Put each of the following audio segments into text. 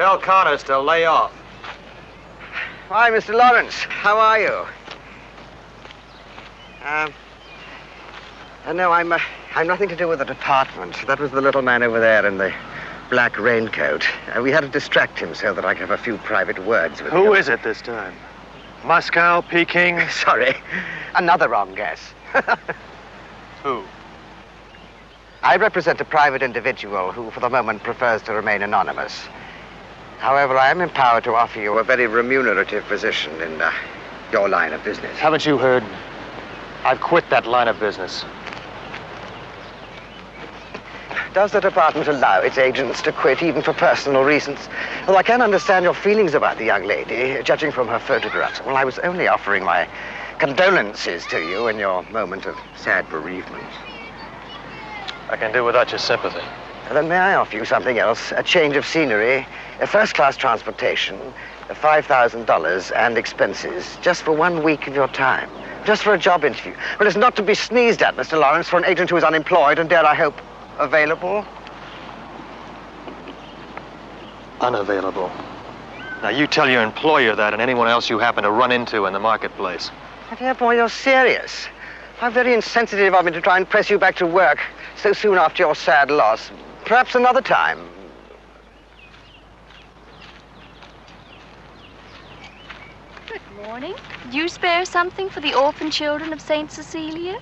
Tell Connors to lay off. Hi, Mr. Lawrence. How are you? No, I'm nothing to do with the department. That was the little man over there in the black raincoat. We had to distract him so that I could have a few private words with him. Who is it this time? Moscow, Peking? Sorry. Another wrong guess. Who? I represent a private individual who, for the moment, prefers to remain anonymous. However, I am empowered to offer you a very remunerative position in your line of business. Haven't you heard? I've quit that line of business. Does the department allow its agents to quit even for personal reasons? Well, I can understand your feelings about the young lady, judging from her photographs. Well, I was only offering my condolences to you in your moment of sad bereavement. I can do without your sympathy. Then may I offer you something else? A change of scenery, a first-class transportation, $5,000 and expenses, just for 1 week of your time. Just for a job interview. Well, it's not to be sneezed at, Mr. Lawrence, for an agent who is unemployed and, dare I hope, available. Unavailable. Now, you tell your employer that and anyone else you happen to run into in the marketplace. My dear boy, you're serious. How very insensitive of me to try and press you back to work so soon after your sad loss. Perhaps another time. Good morning. Did you spare something for the orphan children of St. Cecilia?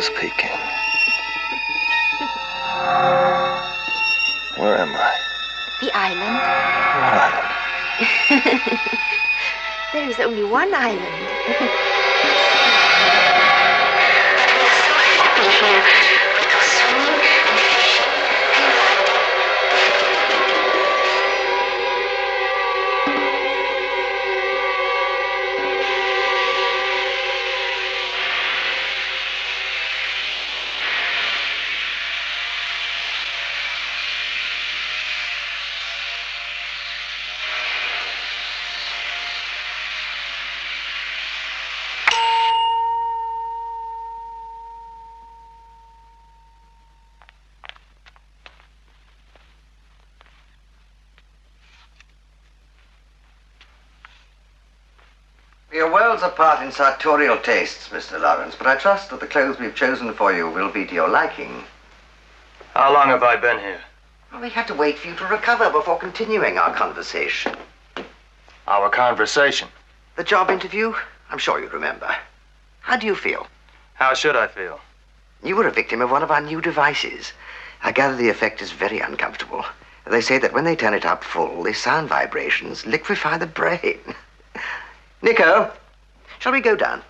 was Peking. Where am I? The island. What island? There is only one island. We are worlds apart in sartorial tastes, Mr. Lawrence, but I trust that the clothes we've chosen for you will be to your liking. How long have I been here? Well, we had to wait for you to recover before continuing our conversation. Our conversation? The job interview? I'm sure you remember. How do you feel? How should I feel? You were a victim of one of our new devices. I gather the effect is very uncomfortable. They say that when they turn it up full, the sound vibrations liquefy the brain. Nico, shall we go down?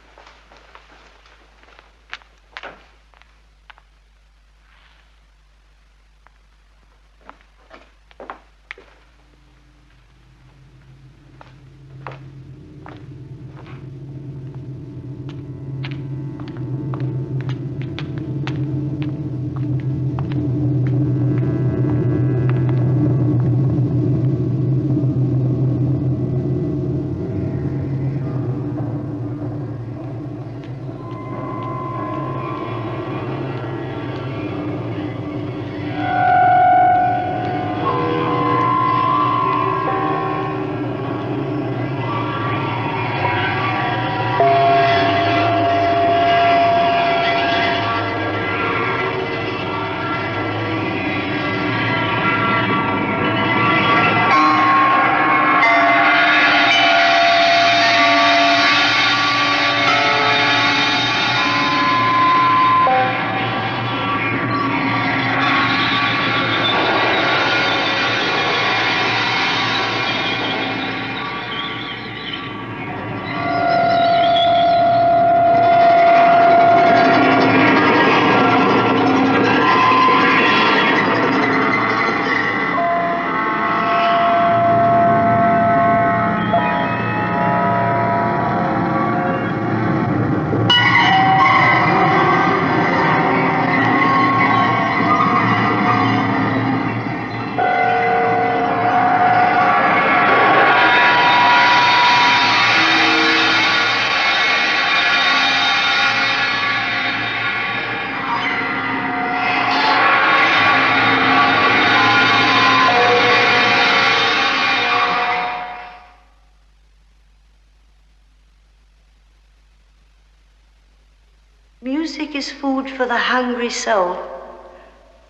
Music is food for the hungry soul.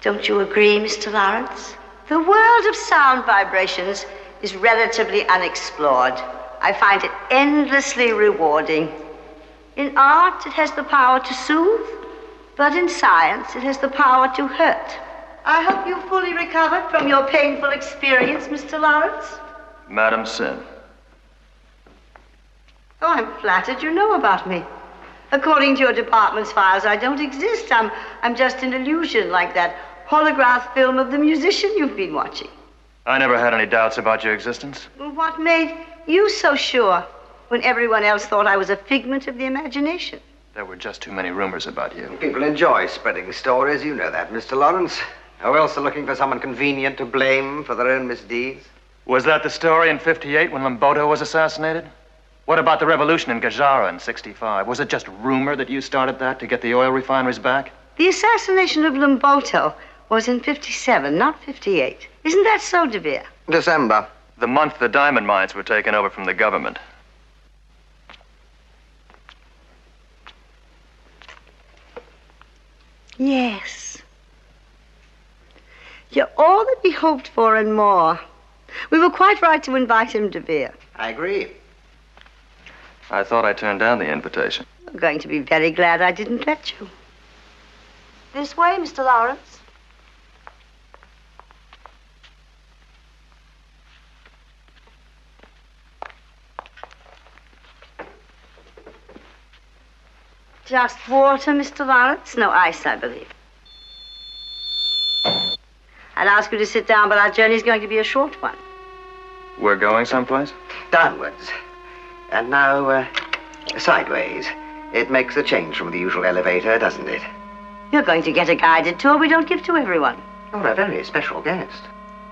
Don't you agree, Mr. Lawrence? The world of sound vibrations is relatively unexplored. I find it endlessly rewarding. In art, it has the power to soothe, but in science, it has the power to hurt. I hope you fully recovered from your painful experience, Mr. Lawrence. Madam Sin. Oh, I'm flattered you know about me. According to your department's files, I don't exist. I'm just an illusion, like that holograph film of the musician you've been watching. I never had any doubts about your existence. Well, what made you so sure when everyone else thought I was a figment of the imagination? There were just too many rumors about you. People enjoy spreading stories, you know that, Mr. Lawrence. Who else are looking for someone convenient to blame for their own misdeeds? Was that the story in '58 when Lamboto was assassinated? What about the revolution in Gujarat in '65? Was it just rumor that you started that to get the oil refineries back? The assassination of Lamboto was in '57, not '58. Isn't that so, De Vere? December. The month the diamond mines were taken over from the government. Yes. You're all that we hoped for and more. We were quite right to invite him, De Vere. I agree. I thought I turned down the invitation. I'm going to be very glad I didn't let you. This way, Mr. Lawrence. Just water, Mr. Lawrence. No ice, I believe. I'd ask you to sit down, but our journey's going to be a short one. We're going someplace? Downwards. And now, sideways. It makes a change from the usual elevator, doesn't it? You're going to get a guided tour we don't give to everyone. You're a very special guest.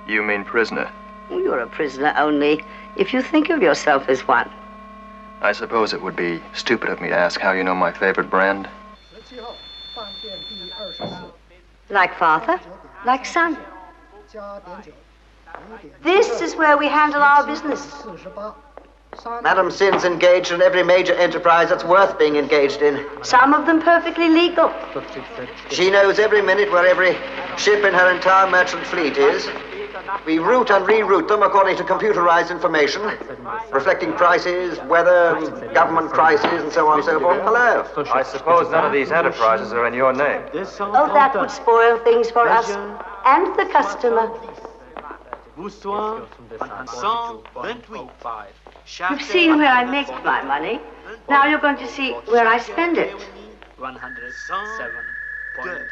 You mean prisoner? You're a prisoner only if you think of yourself as one. I suppose it would be stupid of me to ask how you know my favorite brand. Like father, like son. This is where we handle our business. Madam Sin's engaged in every major enterprise that's worth being engaged in. Some of them perfectly legal. She knows every minute where every ship in her entire merchant fleet is. We route and reroute them according to computerized information, reflecting prices, weather, government crises, and so on and so forth. Hello. I suppose none of these enterprises are in your name. Oh, that would spoil things for us and the customer. You've seen where I make my money. Now you're going to see where I spend it. 107.82.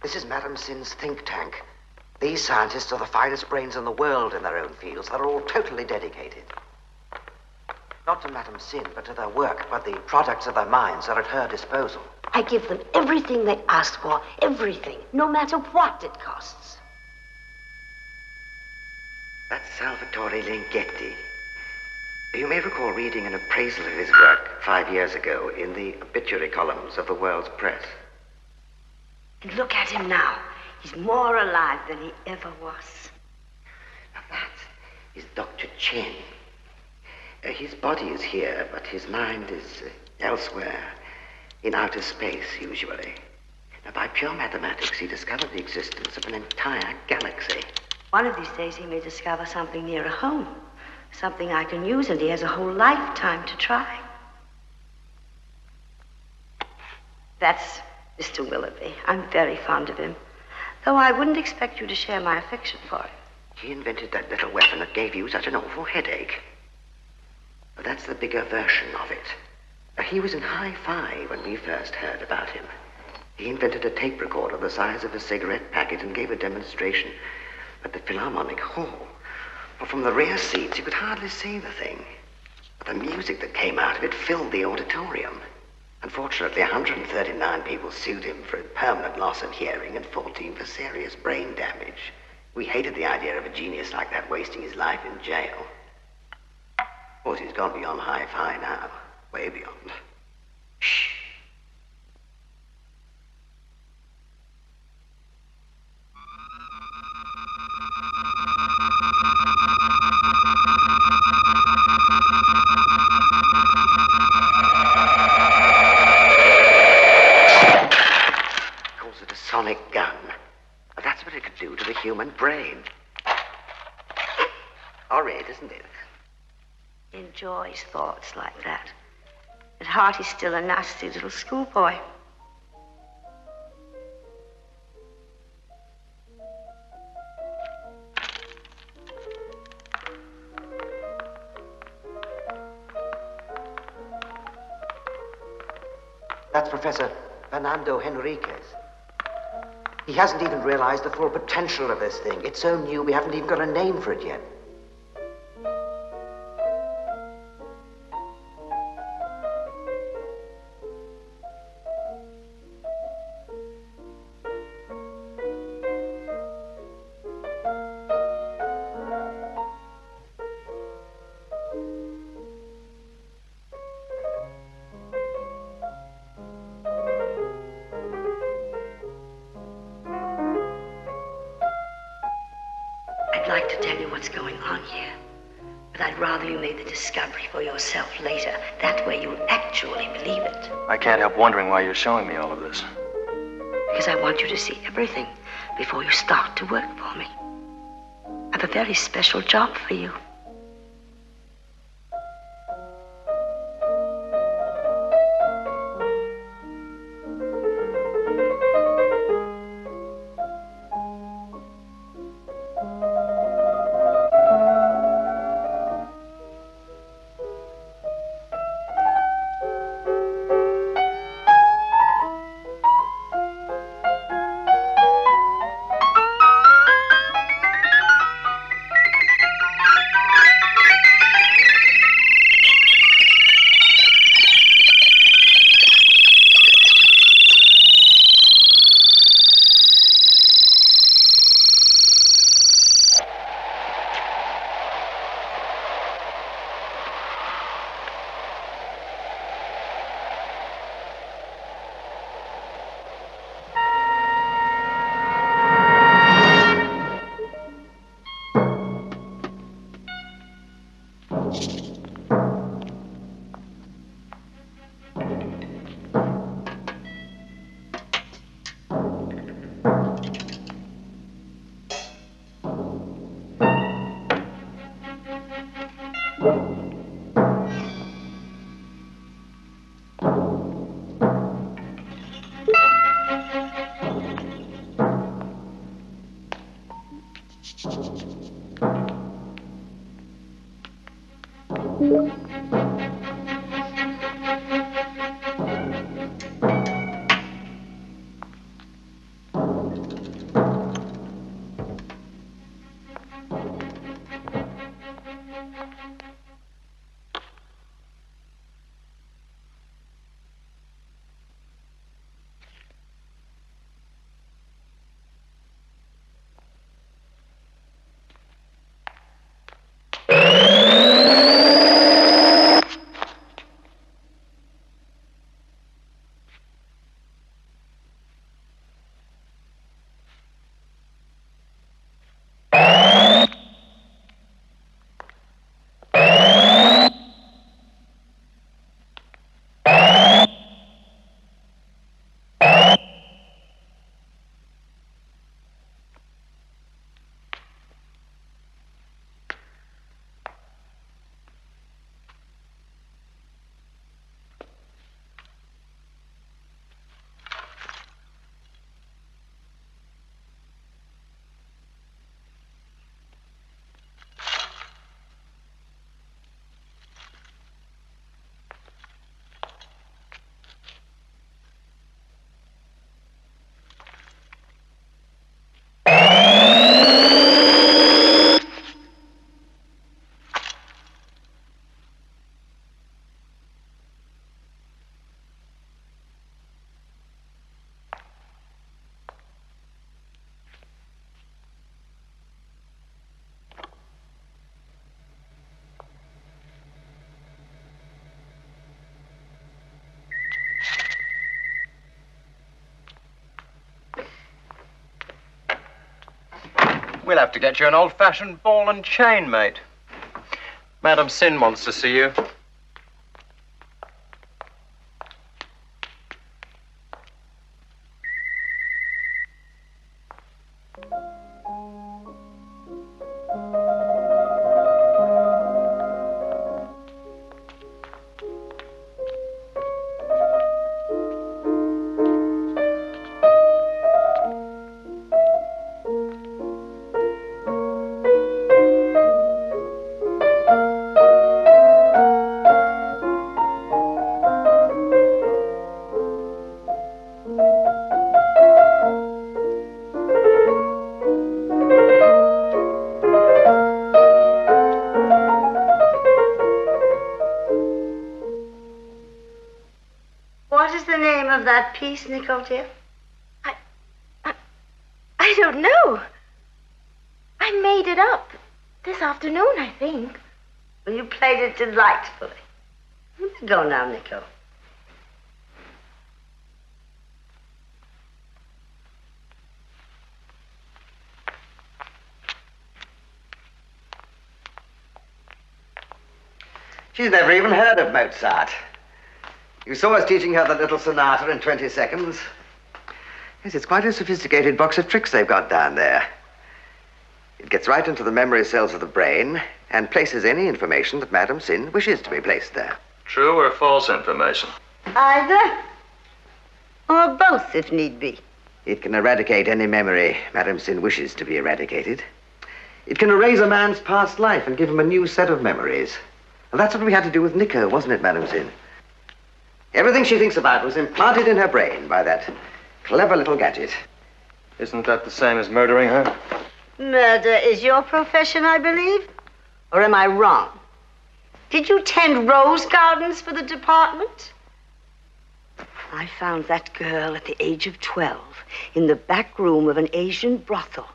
This is Madam Sin's think tank. These scientists are the finest brains in the world in their own fields. They're all totally dedicated. Not to Madam Sin, but to their work, but the products of their minds are at her disposal. I give them everything they ask for, everything, no matter what it costs. That's Salvatore Lenghetti. You may recall reading an appraisal of his work 5 years ago in the obituary columns of the world's press. And look at him now. He's more alive than he ever was. Now that is Dr. Chen. His body is here, but his mind is elsewhere, in outer space, usually. Now, by pure mathematics, he discovered the existence of an entire galaxy. One of these days, he may discover something nearer home, something I can use, and he has a whole lifetime to try. That's Mr. Willoughby. I'm very fond of him, though I wouldn't expect you to share my affection for him. He invented that little weapon that gave you such an awful headache. But that's the bigger version of it. He was in hi-fi when we first heard about him. He invented a tape recorder the size of a cigarette packet and gave a demonstration at the Philharmonic Hall. Well, from the rear seats, you could hardly see the thing. But the music that came out of it filled the auditorium. Unfortunately, 139 people sued him for a permanent loss of hearing and 14 for serious brain damage. We hated the idea of a genius like that wasting his life in jail. Of course, he's gone beyond hi-fi now. Way beyond. Shh. Calls it a sonic gun. But that's what it could do to the human brain. Horrid, isn't it? Enjoys thoughts like that. At heart, he's still a nasty little schoolboy. That's Professor Fernando Henriquez. He hasn't even realized the full potential of this thing. It's so new, we haven't even got a name for it yet. I'd like to tell you what's going on here, But I'd rather you made the discovery for yourself later. That way you'll actually believe it. I can't help wondering why you're showing me all of this. Because I want you to see everything before you start to work for me. I have a very special job for you. We'll have to get you an old-fashioned ball and chain, mate. Madam Sin wants to see you. What is the name of that piece, Nicole, dear? I don't know. I made it up this afternoon, I think. Well, you played it delightfully. Go now, Nicole. She's never even heard of Mozart. You saw us teaching her the little sonata in 20 seconds. Yes, it's quite a sophisticated box of tricks they've got down there. It gets right into the memory cells of the brain and places any information that Madame Sin wishes to be placed there. True or false information? Either. Or both, if need be. It can eradicate any memory Madame Sin wishes to be eradicated. It can erase a man's past life and give him a new set of memories. And that's what we had to do with Nico, wasn't it, Madame Sin? Everything she thinks about was implanted in her brain by that clever little gadget. Isn't that the same as murdering her? Murder is your profession, I believe. Or am I wrong? Did you tend rose gardens for the department? I found that girl at the age of 12 in the back room of an Asian brothel.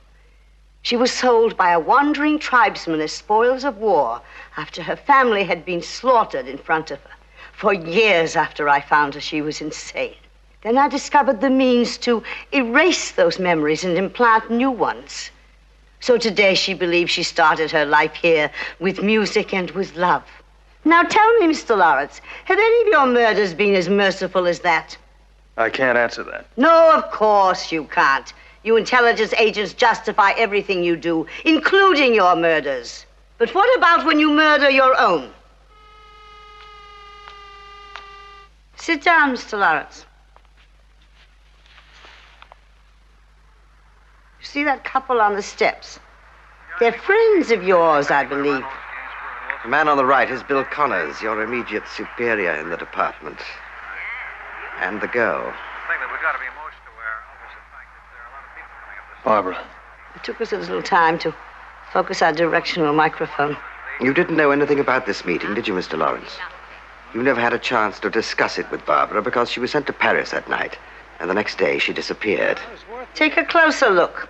She was sold by a wandering tribesman as spoils of war after her family had been slaughtered in front of her. For years after I found her, she was insane. Then I discovered the means to erase those memories and implant new ones. So today she believes she started her life here with music and with love. Now tell me, Mr. Lawrence, have any of your murders been as merciful as that? I can't answer that. No, of course you can't. You intelligence agents justify everything you do, including your murders. But what about when you murder your own? Sit down, Mr. Lawrence. You see that couple on the steps? They're friends of yours, I believe. The man on the right is Bill Connors, your immediate superior in the department. And the girl. thing that we've got to be most aware of is the fact that there are a lot of people coming up this Barbara. It took us a little time to focus our directional microphone. You didn't know anything about this meeting, did you, Mr. Lawrence? You never had a chance to discuss it with Barbara because she was sent to Paris that night, and the next day she disappeared. Take a closer look.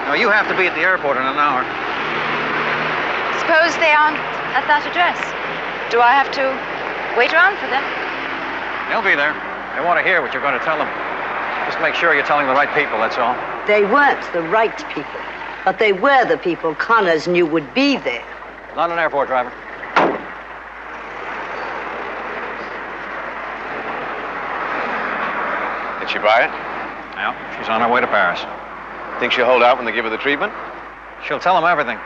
No, you have to be at the airport in an hour. Suppose they aren't at that address. Do I have to wait around for them? They'll be there. They want to hear what you're going to tell them. Just make sure you're telling the right people, that's all. They weren't the right people, but they were the people Connors knew would be there. London Airport, driver. Did she buy it? Yeah, she's on her way to Paris. Think she'll hold out when they give her the treatment? She'll tell them everything.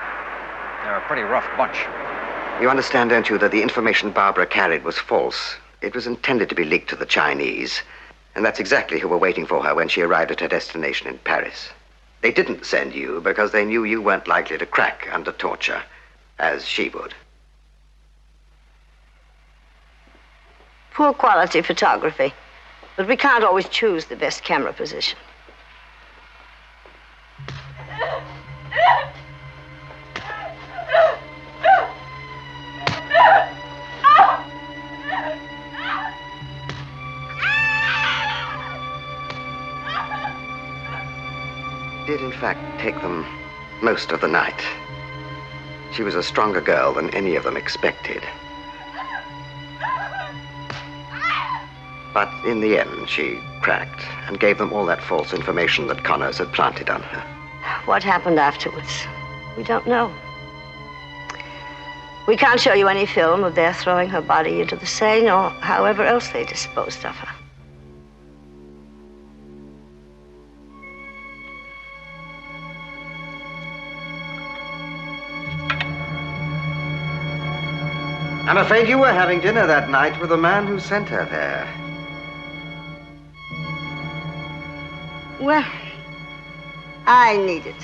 They're a pretty rough bunch. You understand, don't you, that the information Barbara carried was false. It was intended to be leaked to the Chinese. And that's exactly who were waiting for her when she arrived at her destination in Paris. They didn't send you because they knew you weren't likely to crack under torture, as she would. Poor quality photography, but we can't always choose the best camera position. Did in fact take them most of the night. She was a stronger girl than any of them expected. But in the end, she cracked and gave them all that false information that Connors had planted on her. What happened afterwards? We don't know. We can't show you any film of their throwing her body into the Seine or however else they disposed of her. I'm afraid you were having dinner that night with the man who sent her there. Well, I need it.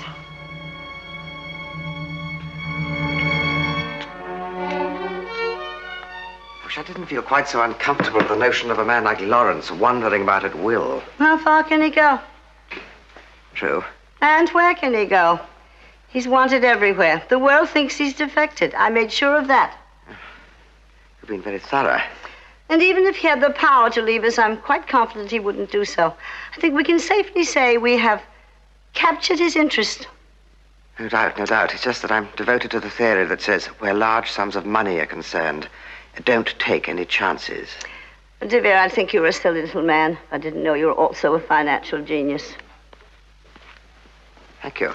Wish I didn't feel quite so uncomfortable with the notion of a man like Lawrence wandering about at will. How far can he go? True. And where can he go? He's wanted everywhere. The world thinks he's defected. I made sure of that. You've been very thorough. And even if he had the power to leave us, I'm quite confident he wouldn't do so. I think we can safely say we have captured his interest. No doubt, no doubt. It's just that I'm devoted to the theory that says where large sums of money are concerned, don't take any chances. DeVere, I think you're a silly little man. I didn't know you were also a financial genius. Thank you.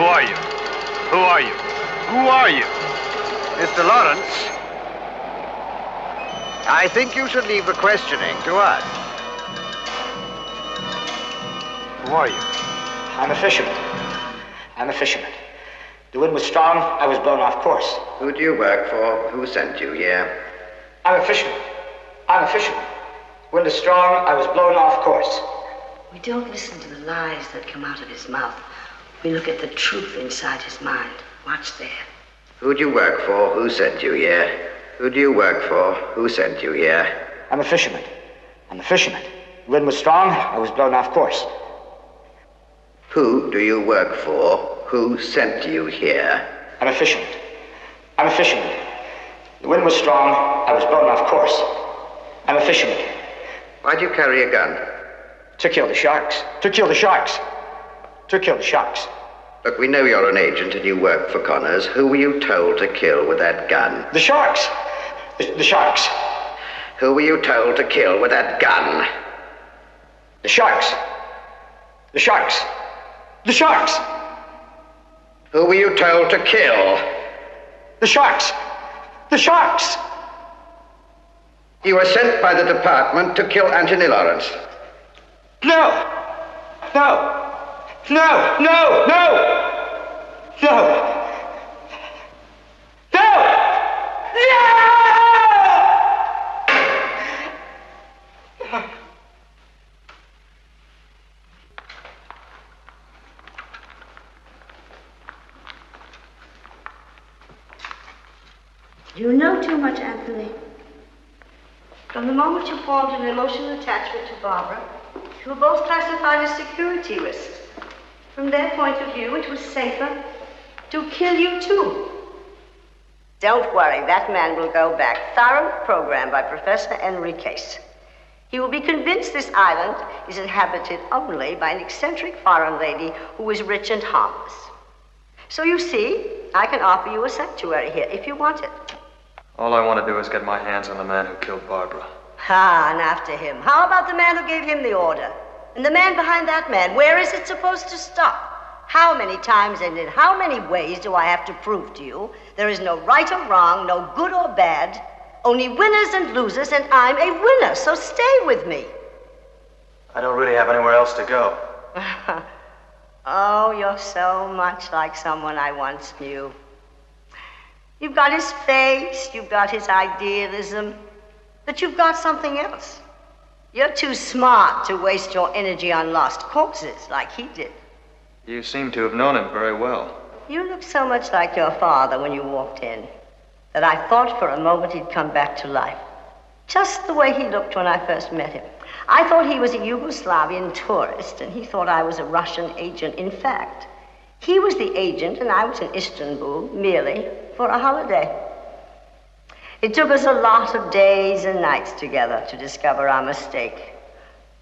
Who are you? Who are you? Who are you? Mr. Lawrence, I think you should leave the questioning to us. Who are you? I'm a fisherman. I'm a fisherman. The wind was strong, I was blown off course. Who do you work for? Who sent you here? I'm a fisherman. I'm a fisherman. Wind is strong, I was blown off course. We don't listen to the lies that come out of his mouth. We look at the truth inside his mind. Watch there. Who do you work for? Who sent you here? Who do you work for? Who sent you here? I'm a fisherman. I'm a fisherman. The wind was strong, I was blown off course. Who do you work for? Who sent you here? I'm a fisherman. I'm a fisherman. The wind was strong, I was blown off course. I'm a fisherman. Why do you carry a gun? To kill the sharks. To kill the sharks. To kill the sharks. Look, we know you're an agent and you work for Connors. Who were you told to kill with that gun? The sharks. The sharks. Who were you told to kill with that gun? The sharks. The sharks. The sharks. Who were you told to kill? The sharks. The sharks. You were sent by the department to kill Anthony Lawrence. No. No. No. No. No. No. No. You know too much, Anthony. From the moment you formed an emotional attachment to Barbara, you were both classified as security risks. From their point of view, it was safer to kill you too. Don't worry, that man will go back. Thorough program by Professor Enriquez. He will be convinced this island is inhabited only by an eccentric foreign lady who is rich and harmless. So you see, I can offer you a sanctuary here if you want it. All I want to do is get my hands on the man who killed Barbara. Ah, and after him. How about the man who gave him the order? And the man behind that man, where is it supposed to stop? How many times and in how many ways do I have to prove to you there is no right or wrong, no good or bad, only winners and losers, and I'm a winner, so stay with me. I don't really have anywhere else to go. Oh, you're so much like someone I once knew. You've got his face, you've got his idealism, but you've got something else. You're too smart to waste your energy on lost causes like he did. You seem to have known him very well. You looked so much like your father when you walked in that I thought for a moment he'd come back to life. Just the way he looked when I first met him. I thought he was a Yugoslavian tourist, and he thought I was a Russian agent. In fact, he was the agent, and I was in Istanbul merely for a holiday. It took us a lot of days and nights together to discover our mistake.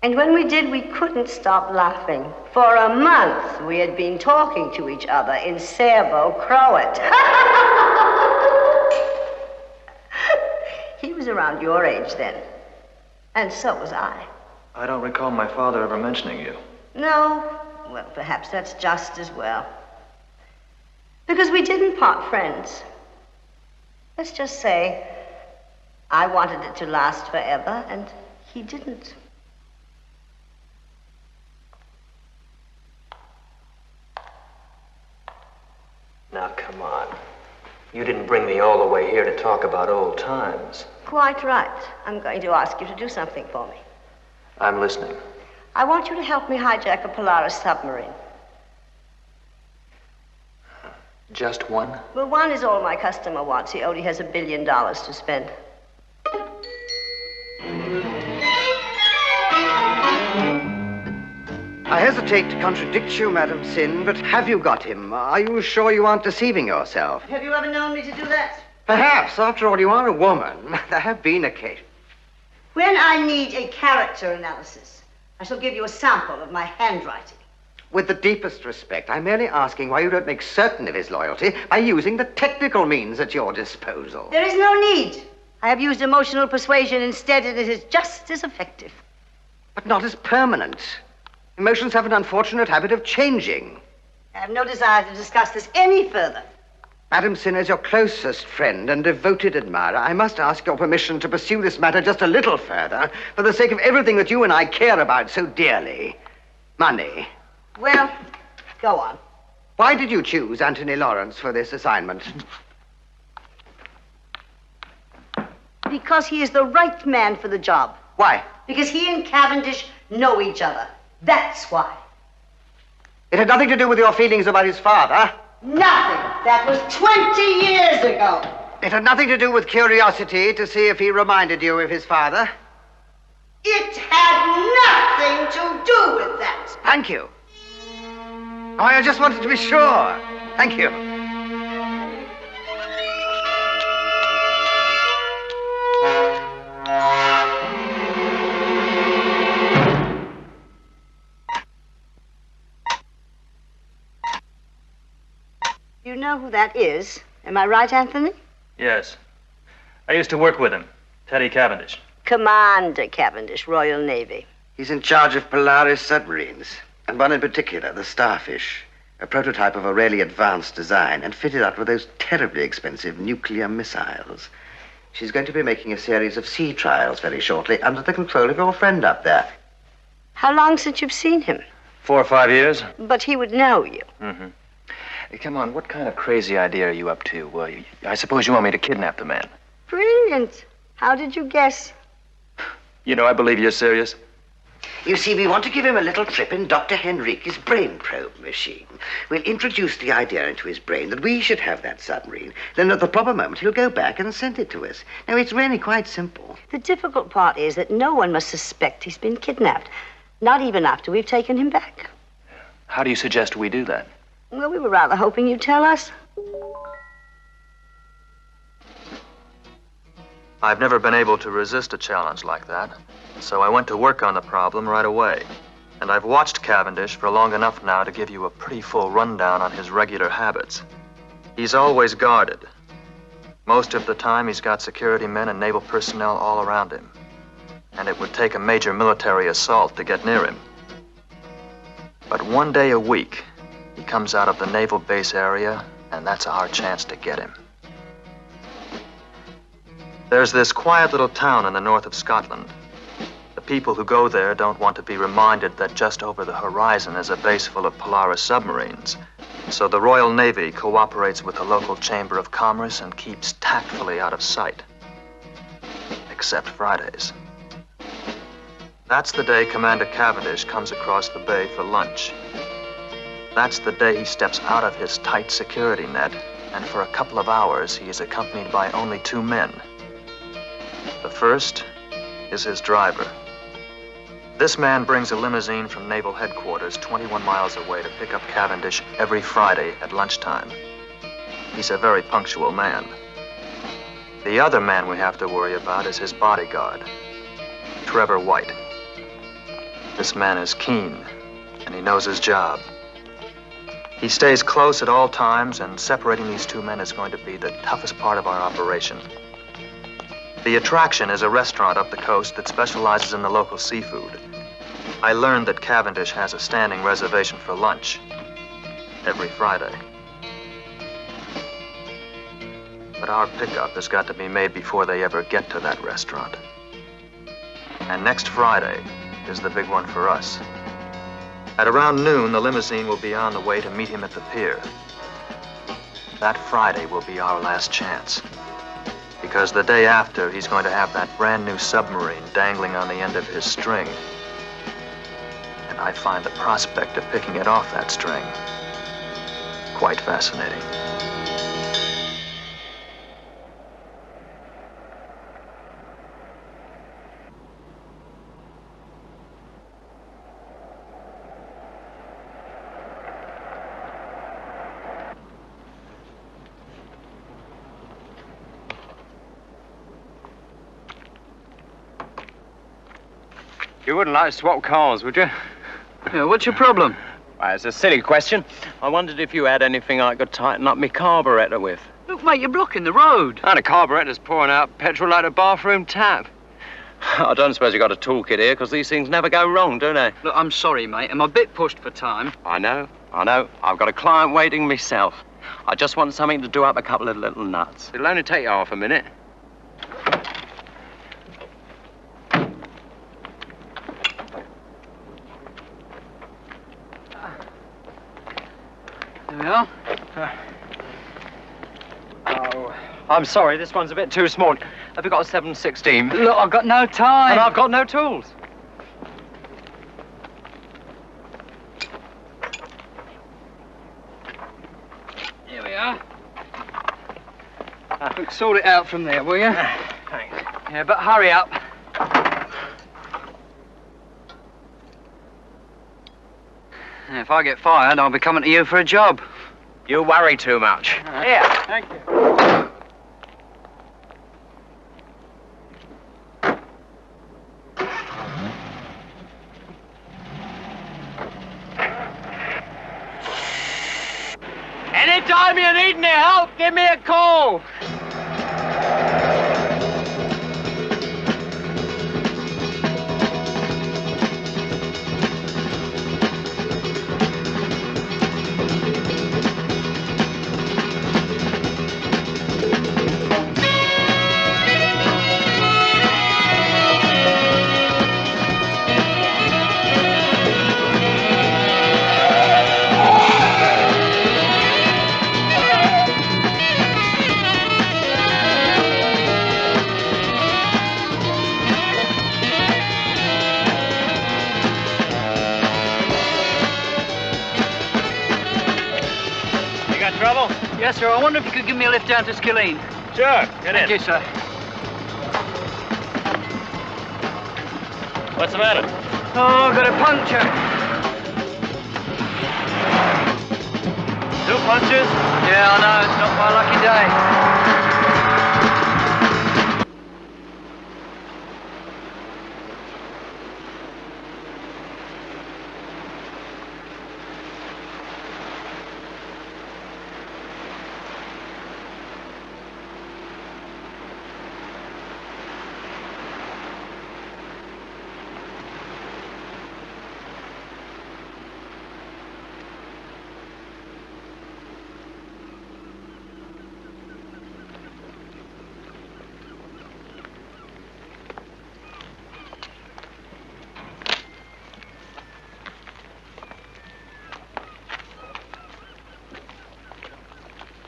And when we did, we couldn't stop laughing. For a month, we had been talking to each other in Serbo-Croat. He was around your age then, and so was I. I don't recall my father ever mentioning you. No? Well, perhaps that's just as well. Because we didn't part friends. Let's just say I wanted it to last forever, and he didn't. Now, come on. You didn't bring me all the way here to talk about old times. Quite right. I'm going to ask you to do something for me. I'm listening. I want you to help me hijack a Polaris submarine. Just one? Well, one is all my customer wants. He only has $1 billion to spend. I hesitate to contradict you, Madam Sin, but have you got him? Are you sure you aren't deceiving yourself? Have you ever known me to do that? Perhaps. After all, you are a woman. There have been occasions. When I need a character analysis, I shall give you a sample of my handwriting. With the deepest respect, I'm merely asking why you don't make certain of his loyalty by using the technical means at your disposal. There is no need. I have used emotional persuasion instead, and it is just as effective. But not as permanent. Emotions have an unfortunate habit of changing. I have no desire to discuss this any further. Madam Sin, as your closest friend and devoted admirer, I must ask your permission to pursue this matter just a little further for the sake of everything that you and I care about so dearly. Money. Well, go on. Why did you choose Anthony Lawrence for this assignment? Because he is the right man for the job. Why? Because he and Cavendish know each other. That's why. It had nothing to do with your feelings about his father. Nothing. That was 20 years ago. It had nothing to do with curiosity to see if he reminded you of his father. It had nothing to do with that. Thank you. Oh, I just wanted to be sure. Thank you. You know who that is? Am I right, Anthony? Yes. I used to work with him, Teddy Cavendish. Commander Cavendish, Royal Navy. He's in charge of Polaris submarines, and one in particular, the Starfish, a prototype of a really advanced design and fitted out with those terribly expensive nuclear missiles. She's going to be making a series of sea trials very shortly under the control of your friend up there. How long since you've seen him? 4 or 5 years. But he would know you. Mm-hmm. Hey, come on, what kind of crazy idea are you up to? I suppose you want me to kidnap the man. Brilliant. How did you guess? You know, I believe you're serious. You see, we want to give him a little trip in Dr. Henrique's brain probe machine. We'll introduce the idea into his brain that we should have that submarine. Then at the proper moment, he'll go back and send it to us. Now, it's really quite simple. The difficult part is that no one must suspect he's been kidnapped. Not even after we've taken him back. How do you suggest we do that? Well, we were rather hoping you'd tell us. I've never been able to resist a challenge like that, so I went to work on the problem right away. And I've watched Cavendish for long enough now to give you a pretty full rundown on his regular habits. He's always guarded. Most of the time, he's got security men and naval personnel all around him. And it would take a major military assault to get near him. But one day a week, he comes out of the naval base area, and that's our chance to get him. There's this quiet little town in the north of Scotland. The people who go there don't want to be reminded that just over the horizon is a base full of Polaris submarines. So the Royal Navy cooperates with the local Chamber of Commerce and keeps tactfully out of sight. Except Fridays. That's the day Commander Cavendish comes across the bay for lunch. That's the day he steps out of his tight security net, and for a couple of hours he is accompanied by only 2 men. The first is his driver. This man brings a limousine from Naval Headquarters 21 miles away to pick up Cavendish every Friday at lunchtime. He's a very punctual man. The other man we have to worry about is his bodyguard, Trevor White. This man is keen, and he knows his job. He stays close at all times, and separating these 2 men is going to be the toughest part of our operation. The attraction is a restaurant up the coast that specializes in the local seafood. I learned that Cavendish has a standing reservation for lunch every Friday. But our pickup has got to be made before they ever get to that restaurant. And next Friday is the big one for us. At around noon, the limousine will be on the way to meet him at the pier. That Friday will be our last chance. Because the day after, he's going to have that brand new submarine dangling on the end of his string. And I find the prospect of picking it off that string quite fascinating. You wouldn't like to swap cars, would you? Yeah, what's your problem? Well, it's a silly question. I wondered if you had anything I could tighten up my carburetor with. Look, mate, you're blocking the road. And the carburetor's pouring out petrol like a bathroom tap. I don't suppose you got a toolkit here, because these things never go wrong, do they? Look, I'm sorry, mate. I'm a bit pushed for time. I know. I know. I've got a client waiting myself. I just want something to do up a couple of little nuts. It'll only take you half a minute. There we are. Oh, I'm sorry. This one's a bit too small. Have you got a 7/16? Look, I've got no time. And I've got no tools. Here we are. Quick, sort it out from there, will you? Thanks. Yeah, but hurry up. If I get fired, I'll be coming to you for a job. You worry too much. Here. Thank you. Anytime you need any help, give me a call. Trouble? Yes, sir. I wonder if you could give me a lift down to Skilleen. Sure. Get in. Thank you, sir. What's the matter? Oh, I've got a puncture. 2 punches? Yeah, I know. It's not my lucky day.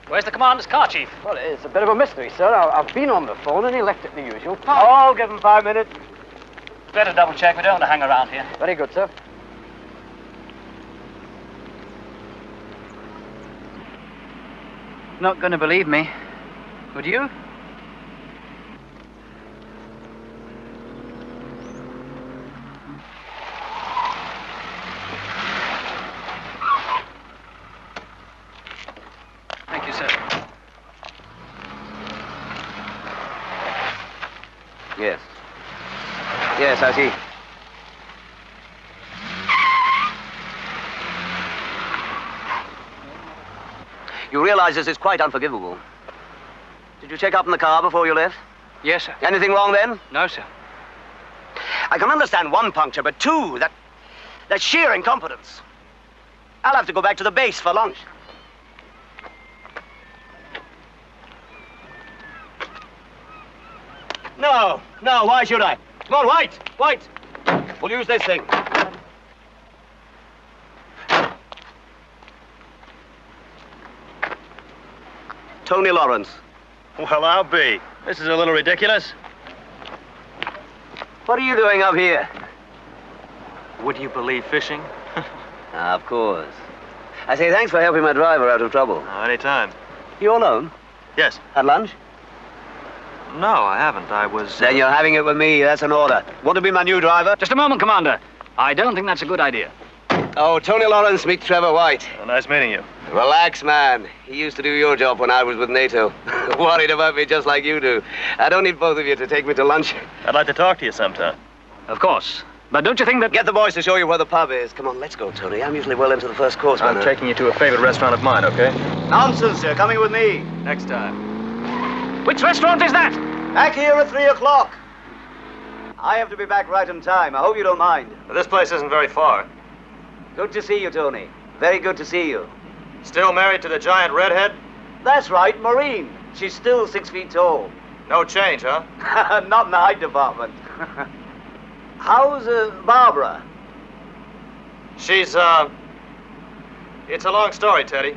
Where's the commander's car, Chief? Well, it's a bit of a mystery, sir. I've been on the phone and he left it the usual time. Oh, I'll give him 5 minutes. Better double check. We don't want to hang around here. Very good, sir. Not going to believe me. Would you? Thank you, sir. Yes. Yes, I see. You realize this is quite unforgivable. Did you check up in the car before you left? Yes, sir. Anything wrong then? No, sir. I can understand 1 puncture, but 2, that's sheer incompetence. I'll have to go back to the base for lunch. No, why should I? Come on, White! We'll use this thing. Tony Lawrence. Well, I'll be. This is a little ridiculous. What are you doing up here? Would you believe fishing? Of course. I say thanks for helping my driver out of trouble. Anytime. You alone? Yes. Had lunch? No, I haven't. I was... Then you're having it with me. That's an order. Want to be my new driver? Just a moment, Commander. I don't think that's a good idea. Oh, Tony Lawrence, meet Trevor White. Well, nice meeting you. Relax, man. He used to do your job when I was with NATO. Worried about me just like you do. I don't need both of you to take me to lunch. I'd like to talk to you sometime. Of course. But don't you think that... Get the boys to show you where the pub is. Come on, let's go, Tony. I'm usually well into the first course by I'm now. taking you to a favorite restaurant of mine, okay? Nonsense, you're coming with me. Next time. Which restaurant is that? Back here at 3 o'clock. I have to be back right on time. I hope you don't mind. This place isn't very far. Good to see you, Tony. Very good to see you. Still married to the giant redhead? That's right, Maureen. She's still 6 feet tall. No change, huh? Not in the height department. How's Barbara? She's, It's a long story, Teddy.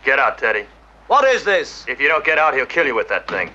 Get out, Teddy. What is this? If you don't get out, he'll kill you with that thing.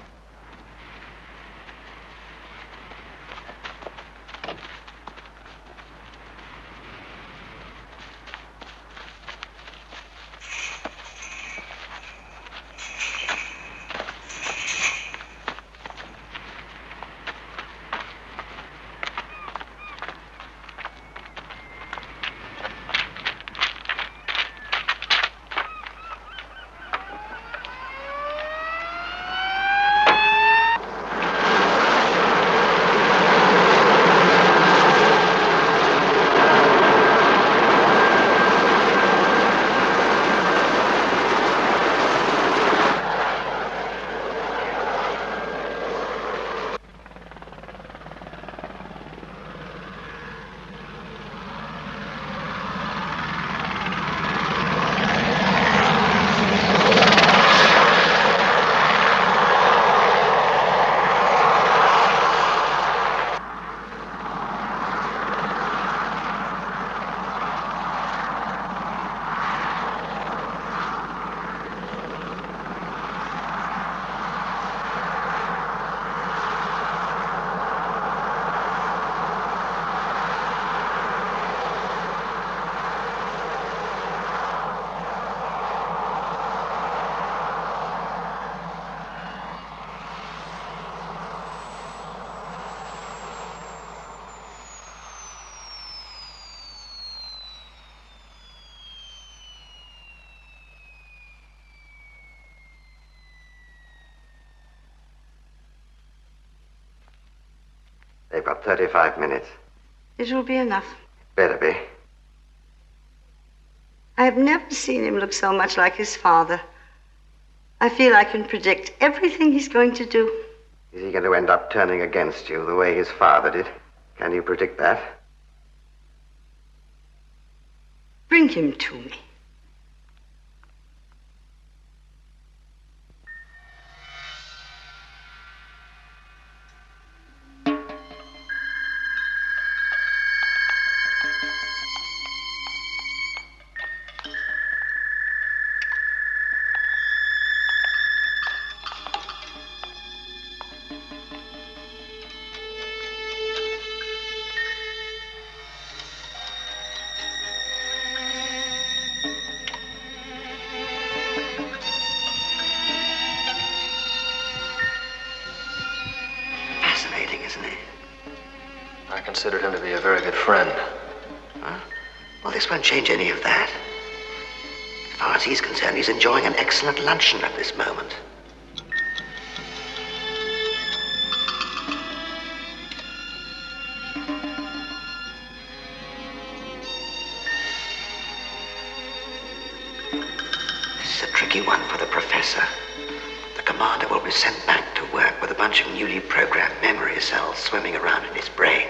They've got 35 minutes. It will be enough. Better be. I have never seen him look so much like his father. I feel I can predict everything he's going to do. Is he going to end up turning against you the way his father did? Can you predict that? Bring him to me. I considered him to be a very good friend. Huh? Well, this won't change any of that. As far as he's concerned, he's enjoying an excellent luncheon at this moment. This is a tricky one for the professor. The commander will be sent back to work with a bunch of newly programmed memory cells swimming around in his brain.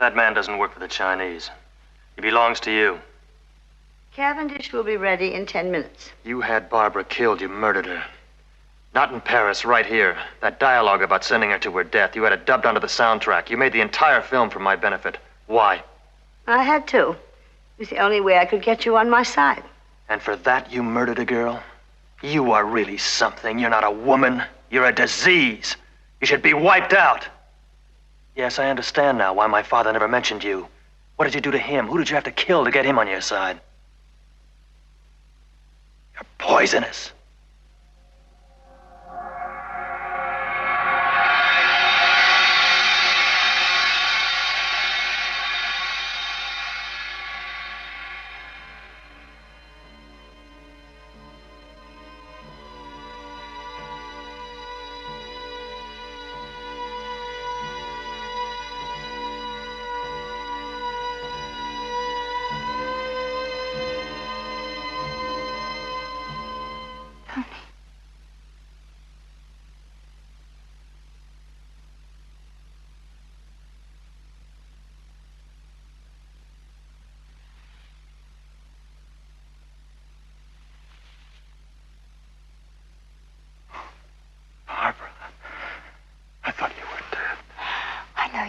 That man doesn't work for the Chinese. He belongs to you. Cavendish will be ready in 10 minutes. You had Barbara killed. You murdered her. Not in Paris, right here. That dialogue about sending her to her death, you had it dubbed onto the soundtrack. You made the entire film for my benefit. Why? I had to. It was the only way I could get you on my side. And for that, you murdered a girl? You are really something. You're not a woman. You're a disease. You should be wiped out. Yes, I understand now why my father never mentioned you. What did you do to him? Who did you have to kill to get him on your side? You're poisonous.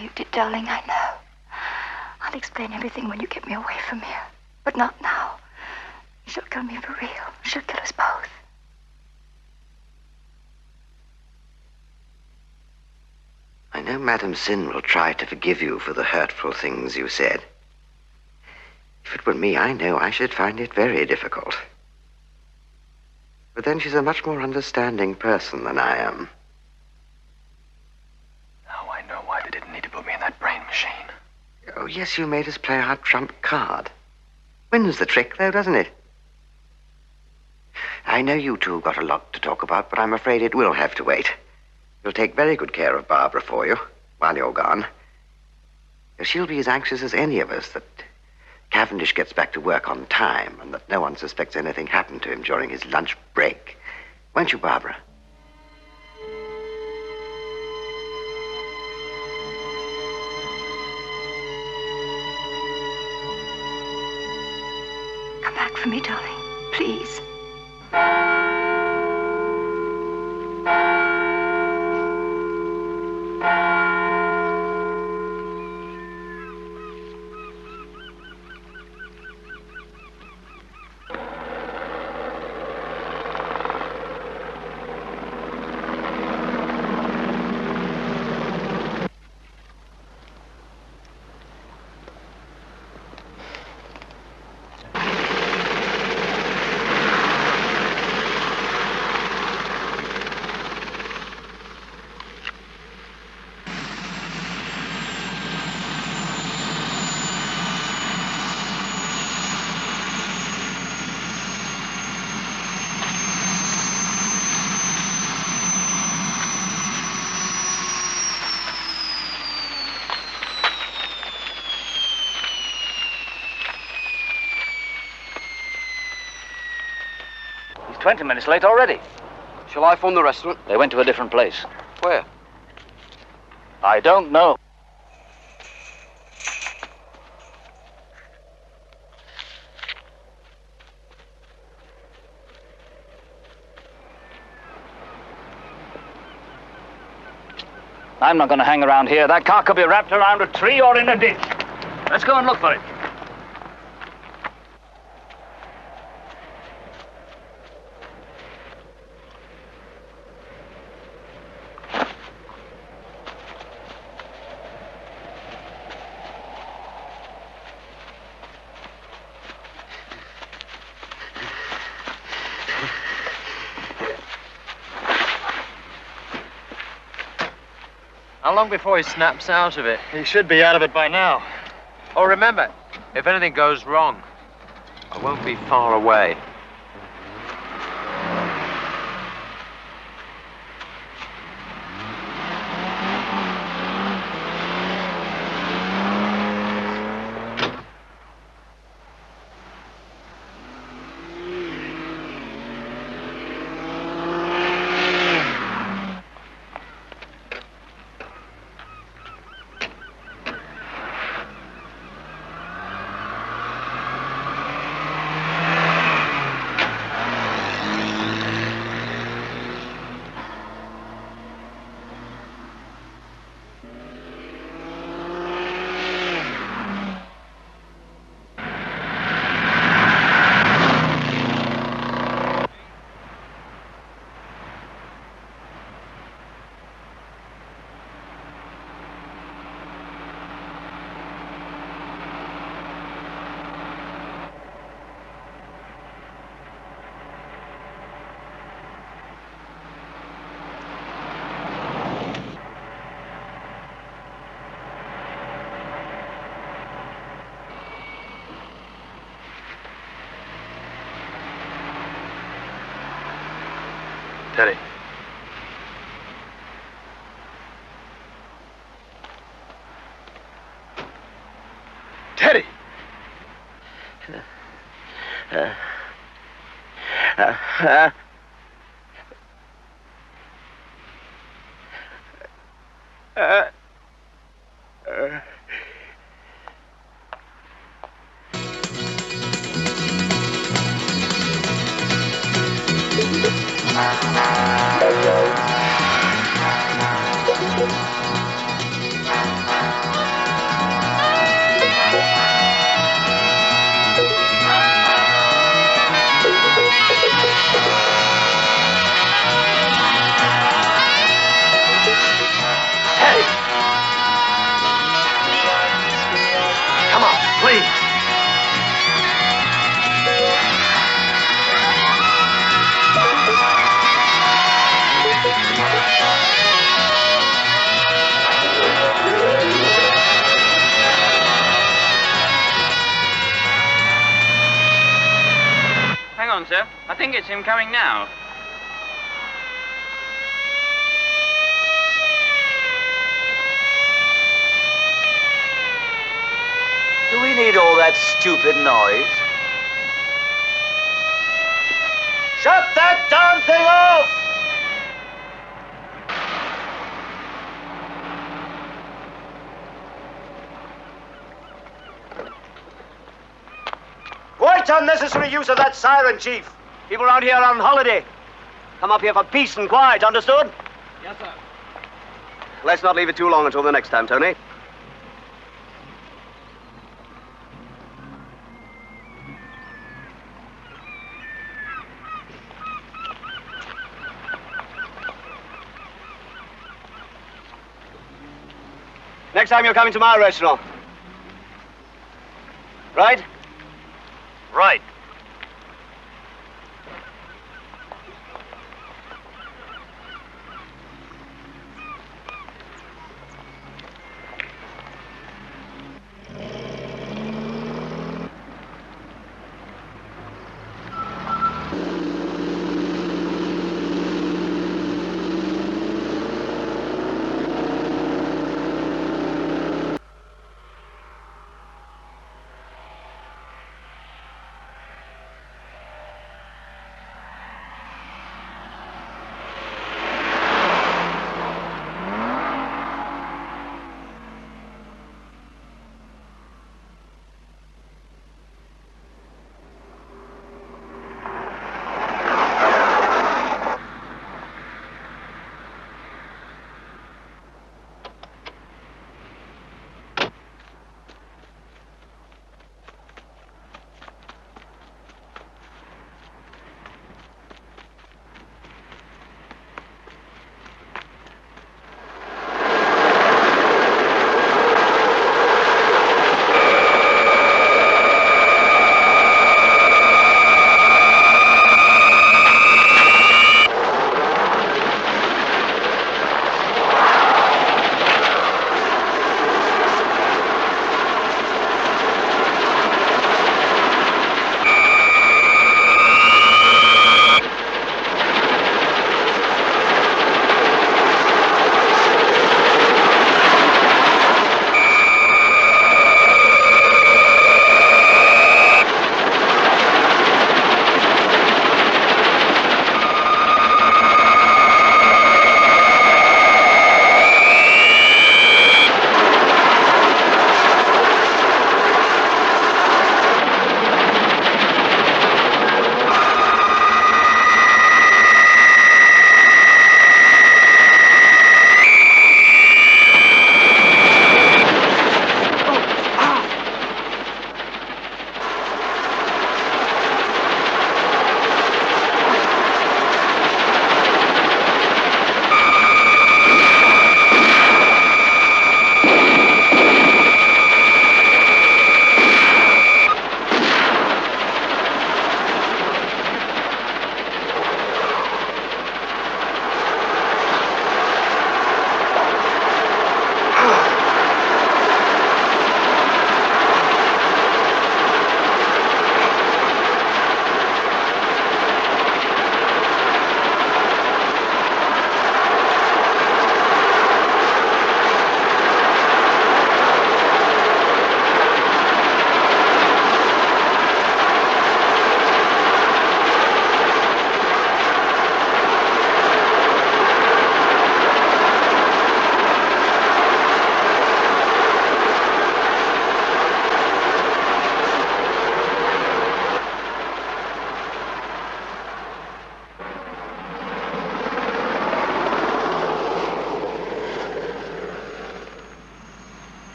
You did, darling, I know. I'll explain everything when you get me away from here. But not now. She'll kill me for real. She'll kill us both. I know Madame Sin will try to forgive you for the hurtful things you said. If it were me, I know I should find it very difficult. But then she's a much more understanding person than I am. Oh, yes, you made us play our trump card. Wins the trick, though, doesn't it? I know you two have got a lot to talk about, but I'm afraid it will have to wait. You'll take very good care of Barbara for you while you're gone. She'll be as anxious as any of us that Cavendish gets back to work on time and that no one suspects anything happened to him during his lunch break. Won't you, Barbara? Come back for me, darling. Please. He's 20 minutes late already. Shall I phone the restaurant? They went to a different place. Where? I don't know. I'm not going to hang around here. That car could be wrapped around a tree or in a ditch. Let's go and look for it. How long before he snaps out of it? He should be out of it by now. Oh, remember, if anything goes wrong, I won't be far away. Teddy. Teddy! Come on, please. Hang on, sir. I think it's him coming now. Do we need all that stupid noise? Shut that darn thing off! Quite unnecessary use of that siren, Chief. People around here are on holiday. Come up here for peace and quiet, understood? Yes, sir. Let's not leave it too long until the next time, Tony. Next time you're coming to my restaurant. Right? Right.